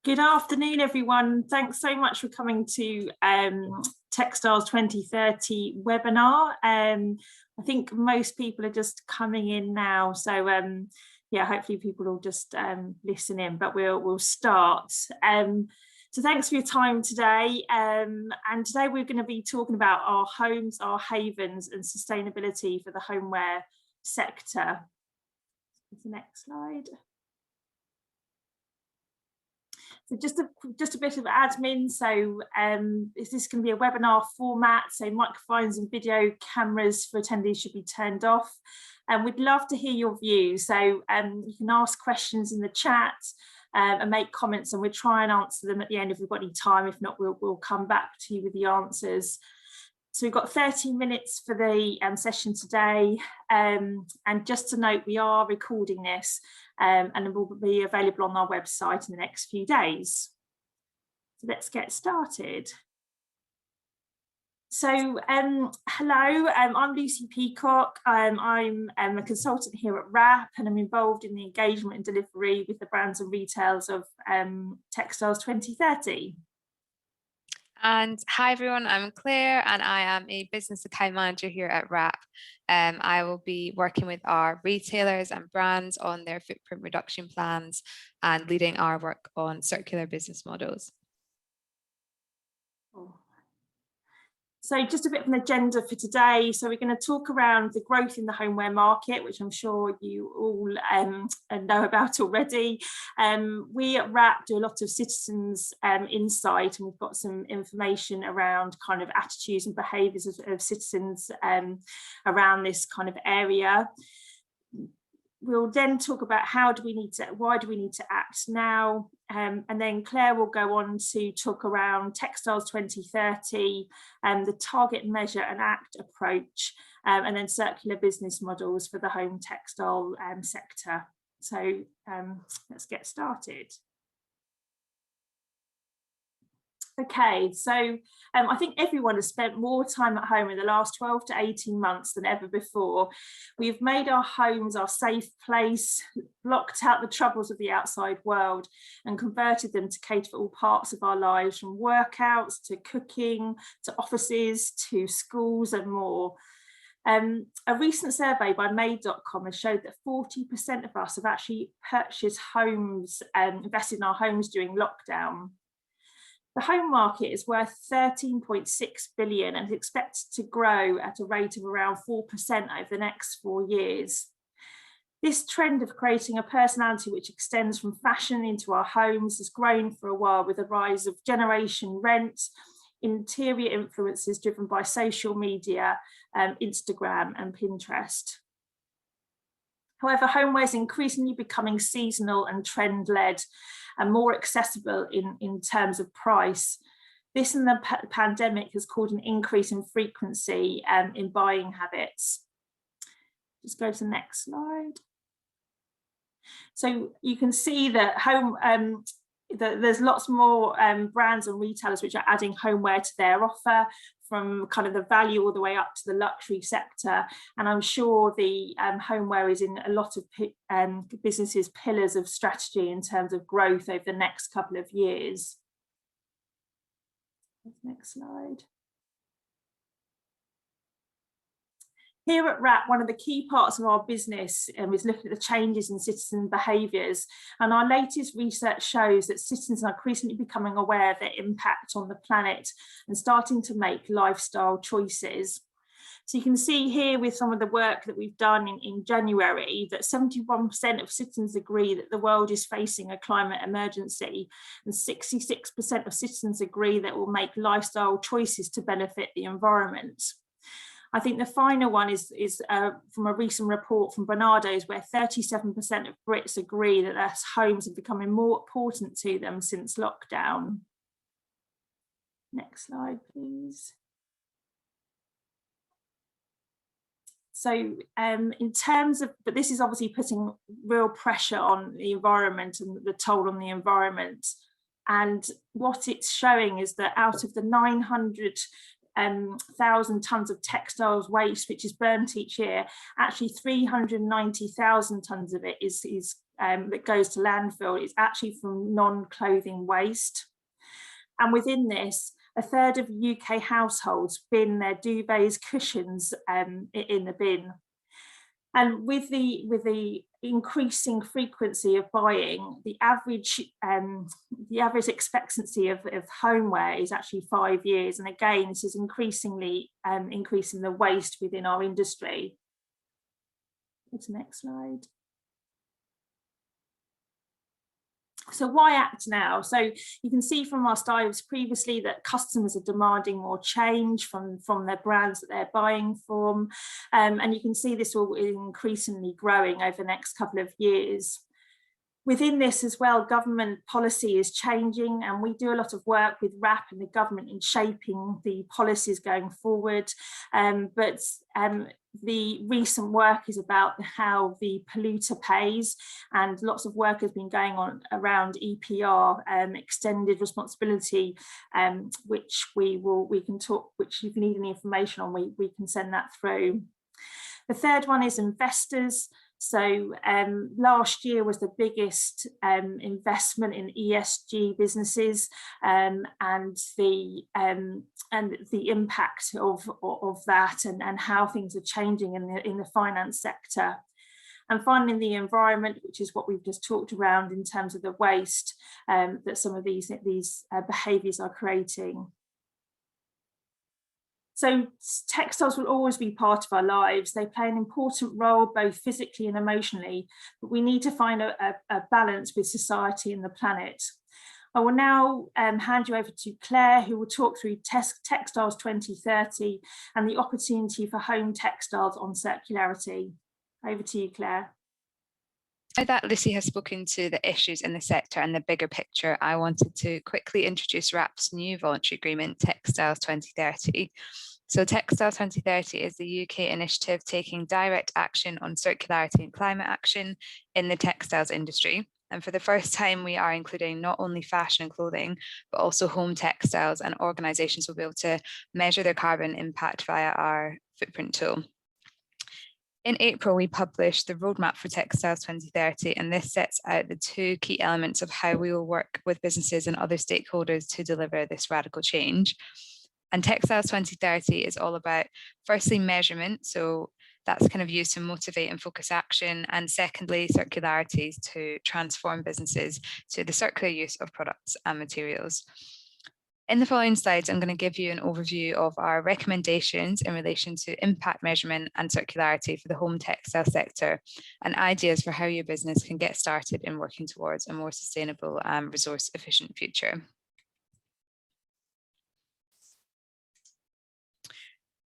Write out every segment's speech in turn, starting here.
Good afternoon, everyone. Thanks so much for coming to Textiles 2030 webinar. I think most people are just coming in now, so yeah, hopefully people will just listen in, but we'll start. So thanks for your time today. And today we're going to be talking about our homes, our havens, and sustainability for the homeware sector. The next slide. So just a bit of admin. So is this going to be a webinar format? So microphones and video cameras for attendees should be turned off. And we'd love to hear your views. So you can ask questions in the chat and make comments, and we'll try and answer them at the end if we've got any time. If not, we'll come back to you with the answers. So we've got 30 minutes for the session today, and just to note, we are recording this and it will be available on our website in the next few days. So let's get started. So hello, I'm Lucy Peacock. I'm a consultant here at WRAP, and I'm involved in the engagement and delivery with the brands and retails of Textiles 2030. And hi everyone, I'm Claire and I am a business account manager here at WRAP. I will be working with our retailers and brands on their footprint reduction plans and leading our work on circular business models. So just a bit of an agenda for today. So we're going to talk around the growth in the homeware market, which I'm sure you all know about already. We at WRAP do a lot of citizens insight, and we've got some information around kind of attitudes and behaviours of citizens around this kind of area. We'll then talk about why do we need to act now, and then Claire will go on to talk around Textiles 2030 and the target, measure and act approach, and then circular business models for the home textile sector. So let's get started. Okay, so I think everyone has spent more time at home in the last 12 to 18 months than ever before. We've made our homes our safe place, blocked out the troubles of the outside world, and converted them to cater for all parts of our lives, from workouts to cooking, to offices, to schools and more. A recent survey by Made.com has showed that 40% of us have actually purchased homes, invested in our homes during lockdown. The home market is worth 13.6 billion and is expected to grow at a rate of around 4% over the next 4 years. This trend of creating a personality which extends from fashion into our homes has grown for a while, with the rise of generation rent, interior influences driven by social media, Instagram and Pinterest. However, homeware is increasingly becoming seasonal and trend-led and more accessible in terms of price. This and the pandemic has caused an increase in frequency in buying habits. Just go to the next slide. So you can see that there's lots more brands and retailers which are adding homeware to their offer, from kind of the value all the way up to the luxury sector. And I'm sure the homeware is in a lot of businesses' pillars of strategy in terms of growth over the next couple of years. Next slide. Here at WRAP, one of the key parts of our business is looking at the changes in citizen behaviours, and our latest research shows that citizens are increasingly becoming aware of their impact on the planet and starting to make lifestyle choices. So you can see here with some of the work that we've done in January that 71% of citizens agree that the world is facing a climate emergency, and 66% of citizens agree that it will make lifestyle choices to benefit the environment. I think the final one is from a recent report from Barnardo's, where 37% of Brits agree that their homes are becoming more important to them since lockdown. Next slide, please. So in terms of, but this is obviously putting real pressure on the environment and the toll on the environment. And what it's showing is that out of the 900,000 tonnes of textiles waste which is burnt each year, actually 390,000 tonnes of it is that goes to landfill is actually from non-clothing waste. And within this, a third of UK households bin their duvets, cushions in the bin. And with the increasing frequency of buying, the average expectancy of homeware is actually 5 years. And again, this is increasingly increasing the waste within our industry. Go to the next slide. So why act now? So you can see from our slides previously that customers are demanding more change from their brands that they're buying from. And you can see this will increasingly growing over the next couple of years. Within this as well, government policy is changing, and we do a lot of work with RAP and the government in shaping the policies going forward. But the recent work is about how the polluter pays, and lots of work has been going on around EPR, extended responsibility, which we can talk, which if you need any information on, we can send that through. The third one is investors. So last year was the biggest investment in ESG businesses, and the impact of that, and how things are changing in the finance sector. And finally, the environment, which is what we've just talked around in terms of the waste that some of these behaviours are creating. So textiles will always be part of our lives. They play an important role both physically and emotionally, but we need to find a balance with society and the planet. I will now hand you over to Claire, who will talk through Textiles 2030 and the opportunity for home textiles on circularity. Over to you, Claire. Now that Lucy has spoken to the issues in the sector and the bigger picture, I wanted to quickly introduce RAP's new voluntary agreement, Textiles 2030. So Textiles 2030 is the UK initiative taking direct action on circularity and climate action in the textiles industry. And for the first time, we are including not only fashion and clothing, but also home textiles, and organisations will be able to measure their carbon impact via our footprint tool. In April, we published the Roadmap for Textiles 2030, and this sets out the two key elements of how we will work with businesses and other stakeholders to deliver this radical change. And Textiles 2030 is all about, firstly, measurement. So that's kind of used to motivate and focus action. And secondly, circularities to transform businesses to the circular use of products and materials. In the following slides, I'm going to give you an overview of our recommendations in relation to impact measurement and circularity for the home textile sector, and ideas for how your business can get started in working towards a more sustainable and resource efficient future.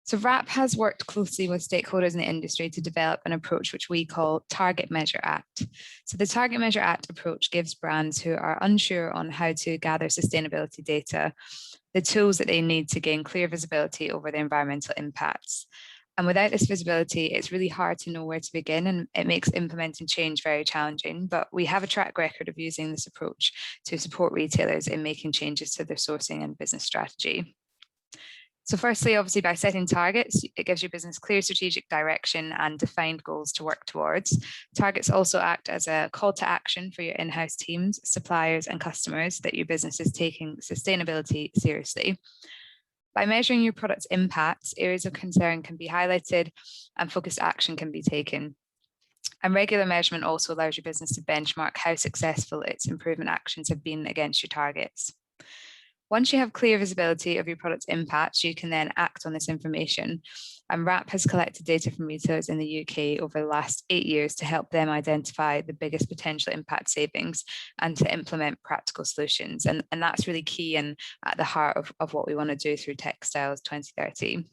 So RAP has worked closely with stakeholders in the industry to develop an approach which we call Target Measure Act. So the Target Measure Act approach gives brands who are unsure on how to gather sustainability data the tools that they need to gain clear visibility over the environmental impacts. And without this visibility, it's really hard to know where to begin, and it makes implementing change very challenging. But we have a track record of using this approach to support retailers in making changes to their sourcing and business strategy. So firstly, obviously, by setting targets, it gives your business clear strategic direction and defined goals to work towards. Targets also act as a call to action for your in-house teams, suppliers, and customers that your business is taking sustainability seriously. By measuring your product's impacts, areas of concern can be highlighted and focused action can be taken. And regular measurement also allows your business to benchmark how successful its improvement actions have been against your targets. Once you have clear visibility of your product's impacts, you can then act on this information. And RAP has collected data from retailers in the UK over the last 8 years to help them identify the biggest potential impact savings and to implement practical solutions. And that's really key and at the heart of what we want to do through Textiles 2030.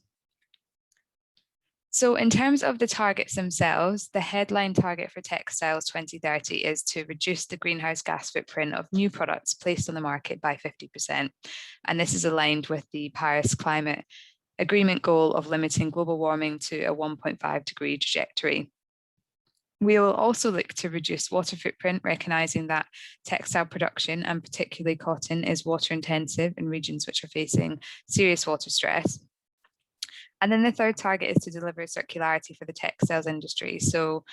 So in terms of the targets themselves, the headline target for Textiles 2030 is to reduce the greenhouse gas footprint of new products placed on the market by 50%. And this is aligned with the Paris Climate Agreement goal of limiting global warming to a 1.5 degree trajectory. We will also look to reduce water footprint, recognising that textile production, and particularly cotton, is water intensive in regions which are facing serious water stress. And then the third target is to deliver circularity for the textiles industry. So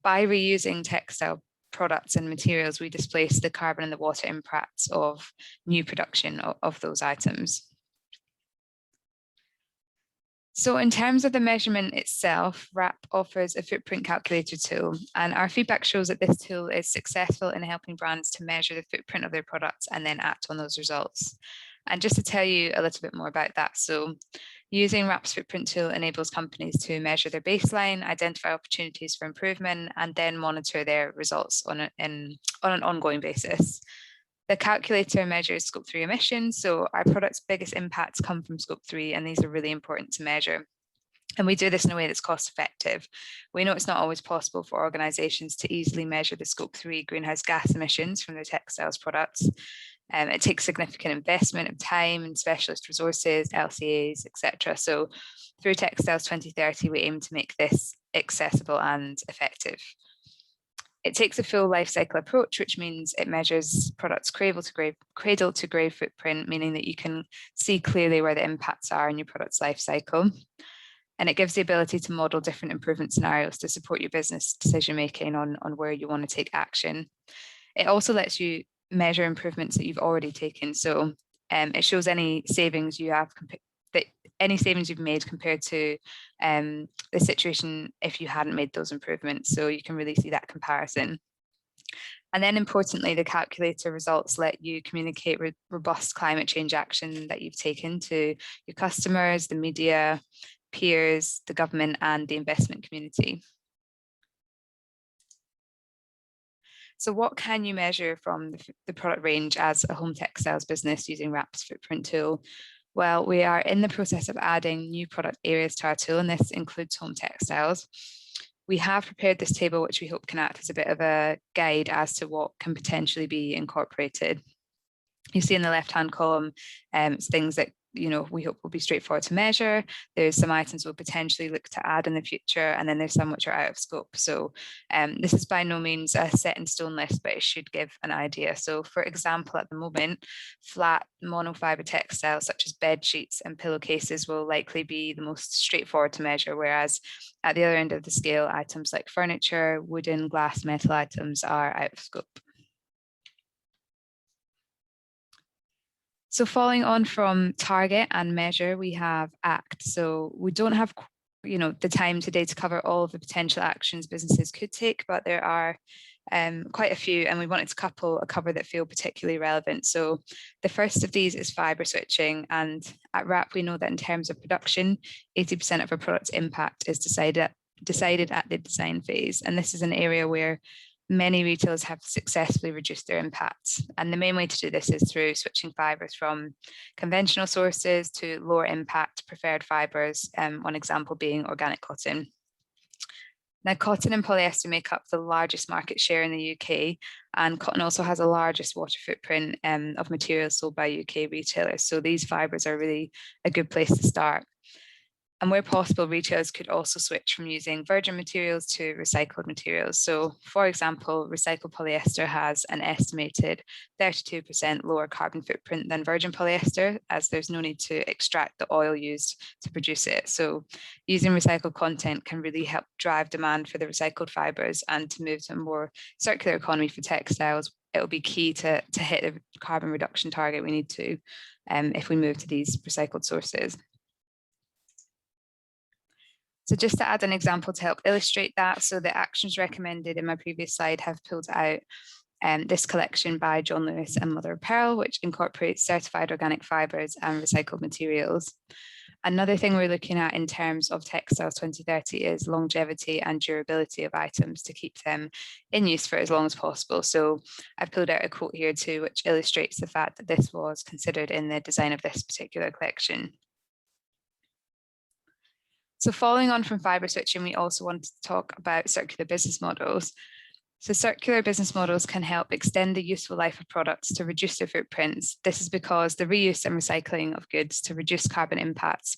by reusing textile products and materials, we displace the carbon and the water impacts of new production of those items. So in terms of the measurement itself, WRAP offers a footprint calculator tool, and our feedback shows that this tool is successful in helping brands to measure the footprint of their products and then act on those results. And just to tell you a little bit more about that, so using WRAP's footprint tool enables companies to measure their baseline, identify opportunities for improvement, and then monitor their results on an ongoing basis. The calculator measures Scope 3 emissions, so our product's biggest impacts come from Scope 3, and these are really important to measure. And we do this in a way that's cost effective. We know it's not always possible for organisations to easily measure the Scope 3 greenhouse gas emissions from their textiles products. It takes significant investment of time and specialist resources, LCAs, etc. So through Textiles 2030, we aim to make this accessible and effective. It takes a full life cycle approach, which means it measures products cradle to grave footprint, meaning that you can see clearly where the impacts are in your product's life cycle. And it gives the ability to model different improvement scenarios to support your business decision making on where you want to take action. It also lets you measure improvements that you've already taken. So it shows any savings you have any savings you've made compared to the situation if you hadn't made those improvements. So you can really see that comparison. And then importantly, the calculator results let you communicate robust climate change action that you've taken to your customers, the media, peers, the government, and the investment community. So what can you measure from the product range as a home textiles business using WRAP's footprint tool? Well, we are in the process of adding new product areas to our tool, and this includes home textiles. We have prepared this table, which we hope can act as a bit of a guide as to what can potentially be incorporated. You see in the left-hand column, it's things that we hope will be straightforward to measure. There's some items we'll potentially look to add in the future, and then there's some which are out of scope. So this is by no means a set in stone list, but it should give an idea. So for example, at the moment, flat monofiber textiles such as bed sheets and pillowcases will likely be the most straightforward to measure, whereas at the other end of the scale, items like furniture, wooden, glass, metal items are out of scope. So following on from target and measure, we have act. So we don't have the time today to cover all of the potential actions businesses could take, but there are quite a few, and we wanted to couple a cover that feel particularly relevant. So the first of these is fibre switching, and at WRAP we know that in terms of production, 80% of a product's impact is decided at the design phase, and this is an area where many retailers have successfully reduced their impacts. And the main way to do this is through switching fibres from conventional sources to lower impact preferred fibres, one example being organic cotton. Now, cotton and polyester make up the largest market share in the UK, and cotton also has the largest water footprint of materials sold by UK retailers. So these fibres are really a good place to start. And where possible, retailers could also switch from using virgin materials to recycled materials. So for example, recycled polyester has an estimated 32% lower carbon footprint than virgin polyester, as there's no need to extract the oil used to produce it. So using recycled content can really help drive demand for the recycled fibres, and to move to a more circular economy for textiles, it will be key to hit the carbon reduction target we need to if we move to these recycled sources. So just to add an example to help illustrate that, so the actions recommended in my previous slide have pulled out this collection by John Lewis and Mother of Pearl, which incorporates certified organic fibres and recycled materials. Another thing we're looking at in terms of Textiles 2030 is longevity and durability of items to keep them in use for as long as possible. So I've pulled out a quote here too, which illustrates the fact that this was considered in the design of this particular collection. So following on from fibre switching, we also wanted to talk about circular business models. So circular business models can help extend the useful life of products to reduce their footprints. This is because the reuse and recycling of goods to reduce carbon impacts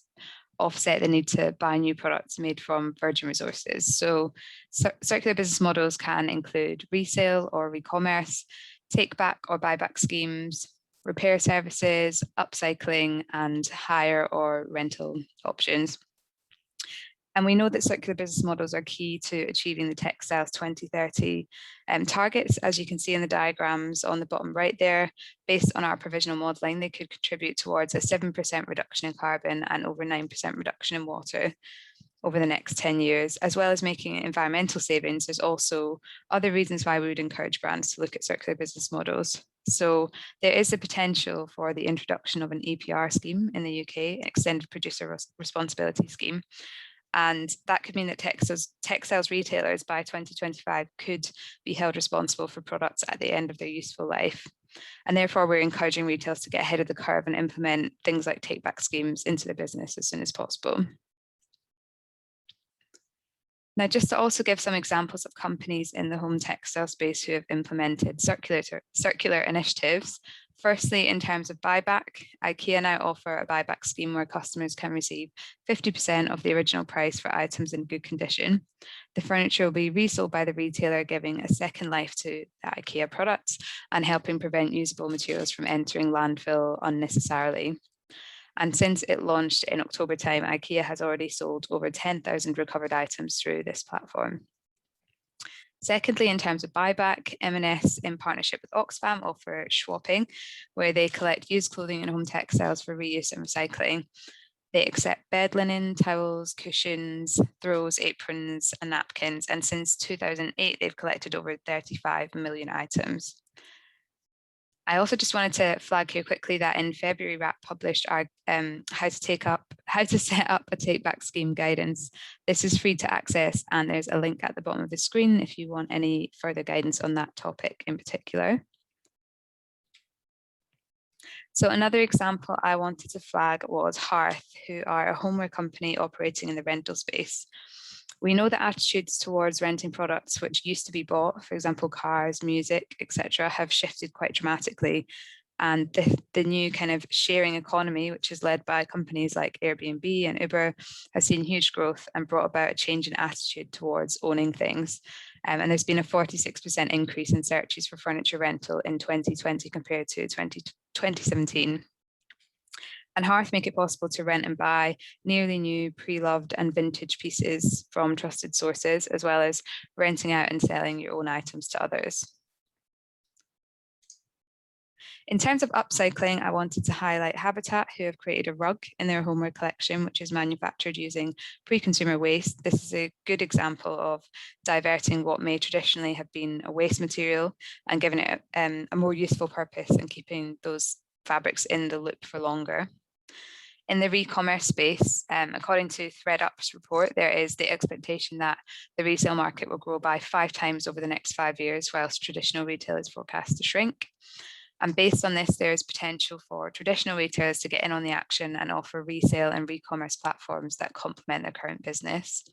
offset the need to buy new products made from virgin resources. So circular business models can include resale or re-commerce, take back or buyback schemes, repair services, upcycling, and hire or rental options. And we know that circular business models are key to achieving the Textiles 2030 targets. As you can see in the diagrams on the bottom right there, based on our provisional modelling, they could contribute towards a 7% reduction in carbon and over 9% reduction in water over the next 10 years, as well as making environmental savings. There's also other reasons why we would encourage brands to look at circular business models. So there is a potential for the introduction of an EPR scheme in the UK, Extended Producer Responsibility Scheme. And that could mean that textiles retailers by 2025 could be held responsible for products at the end of their useful life. And therefore, we're encouraging retailers to get ahead of the curve and implement things like take-back schemes into their business as soon as possible. Now, just to also give some examples of companies in the home textile space who have implemented circular initiatives. Firstly, in terms of buyback, IKEA now offer a buyback scheme where customers can receive 50% of the original price for items in good condition. The furniture will be resold by the retailer, giving a second life to the IKEA products and helping prevent usable materials from entering landfill unnecessarily. And since it launched in October time, IKEA has already sold over 10,000 recovered items through this platform. Secondly, in terms of buyback, M&S in partnership with Oxfam offer swapping, where they collect used clothing and home textiles for reuse and recycling. They accept bed linen, towels, cushions, throws, aprons, and napkins. And since 2008, they've collected over 35 million items. I also just wanted to flag here quickly that in February, WRAP published our how to set up a take-back scheme guidance. This is free to access, and there's a link at the bottom of the screen if you want any further guidance on that topic in particular. So another example I wanted to flag was Hearth, who are a homeware company operating in the rental space. We know that attitudes towards renting products which used to be bought, for example, cars, music, etc., have shifted quite dramatically. And the new kind of sharing economy, which is led by companies like Airbnb and Uber, has seen huge growth and brought about a change in attitude towards owning things. And there's been a 46% increase in searches for furniture rental in 2020 compared to 2017. And Hearth make it possible to rent and buy nearly new, pre-loved and vintage pieces from trusted sources, as well as renting out and selling your own items to others. In terms of upcycling, I wanted to highlight Habitat, who have created a rug in their homeware collection, which is manufactured using pre-consumer waste. This is a good example of diverting what may traditionally have been a waste material and giving it a more useful purpose and keeping those fabrics in the loop for longer. In the re-commerce space, according to ThreadUp's report, there is the expectation that the resale market will grow by 5 times over the next 5 years, whilst traditional retail is forecast to shrink. And based on this, there is potential for traditional retailers to get in on the action and offer resale and re-commerce platforms that complement their current business.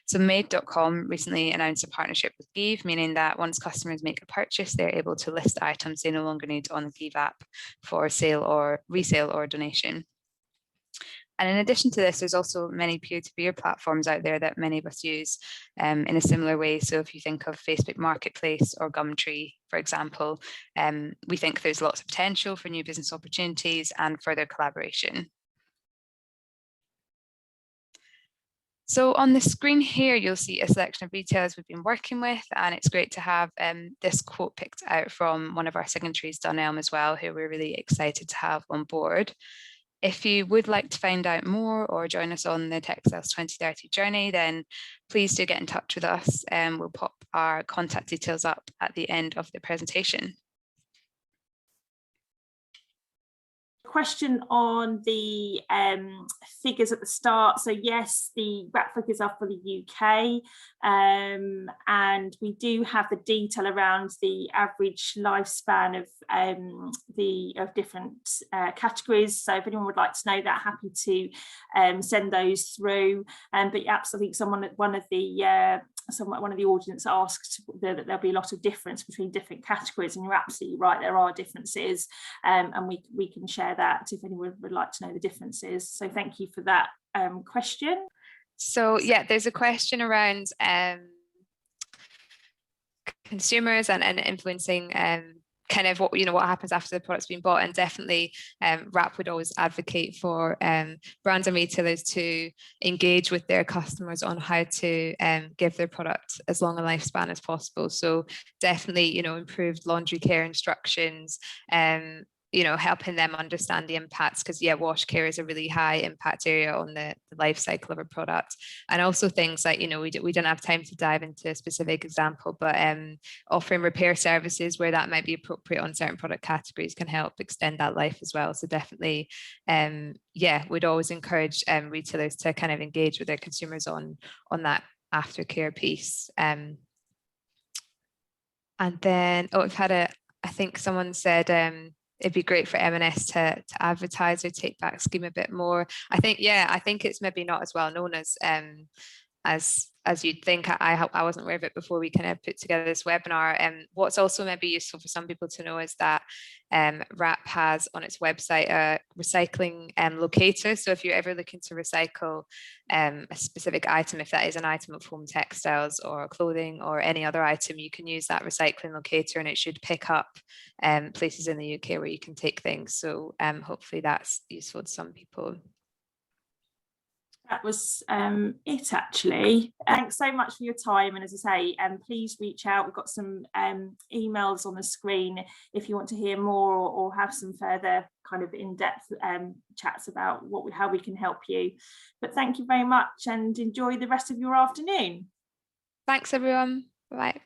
So Made.com recently announced a partnership with Give, meaning that once customers make a purchase, they're able to list items they no longer need on the Give app for sale or resale or donation. And in addition to this, there's also many peer-to-peer platforms out there that many of us use in a similar way. So if you think of Facebook Marketplace or Gumtree, for example, we think there's lots of potential for new business opportunities and further collaboration. So on the screen here, you'll see a selection of retailers we've been working with, and it's great to have this quote picked out from one of our signatories, Dunelm, as well, who we're really excited to have on board. If you would like to find out more or join us on the Textiles 2030 journey, then please do get in touch with us, and we'll pop our contact details up at the end of the presentation. Question on the figures at the start. So yes, the WRAP figures are for the UK, and we do have the detail around the average lifespan of different categories. So if anyone would like to know that, happy to send those through. But absolutely, one of the audience asked that there'll be a lot of difference between different categories, and you're absolutely right, there are differences, and we can share that if anyone would like to know the differences. So thank you for that question. So yeah, there's a question around consumers and influencing kind of what, you know, what happens after the product's been bought. And definitely Wrap would always advocate for brands and retailers to engage with their customers on how to give their product as long a lifespan as possible. So definitely, you know, improved laundry care instructions, you know, helping them understand the impacts, because yeah, wash care is a really high impact area on the life cycle of a product. And also things like, you know, we don't have time to dive into a specific example, but offering repair services where that might be appropriate on certain product categories can help extend that life as well. So definitely, yeah, we'd always encourage retailers to kind of engage with their consumers on that aftercare piece. And then, oh, we've had I think someone said it'd be great for M&S to advertise their take back scheme a bit more. I think, yeah, I think it's maybe not as well known as you'd think. I wasn't aware of it before we kind of put together this webinar. And what's also maybe useful for some people to know is that Wrap has on its website a recycling locator. So if you're ever looking to recycle a specific item, if that is an item of home textiles or clothing or any other item, you can use that recycling locator, and it should pick up places in the UK where you can take things. So hopefully that's useful to some people. That was it, actually. Thanks so much for your time, and as I say, please reach out. We've got some emails on the screen if you want to hear more or have some further kind of in-depth chats about how we can help you. But thank you very much, and enjoy the rest of your afternoon. Thanks everyone. Bye.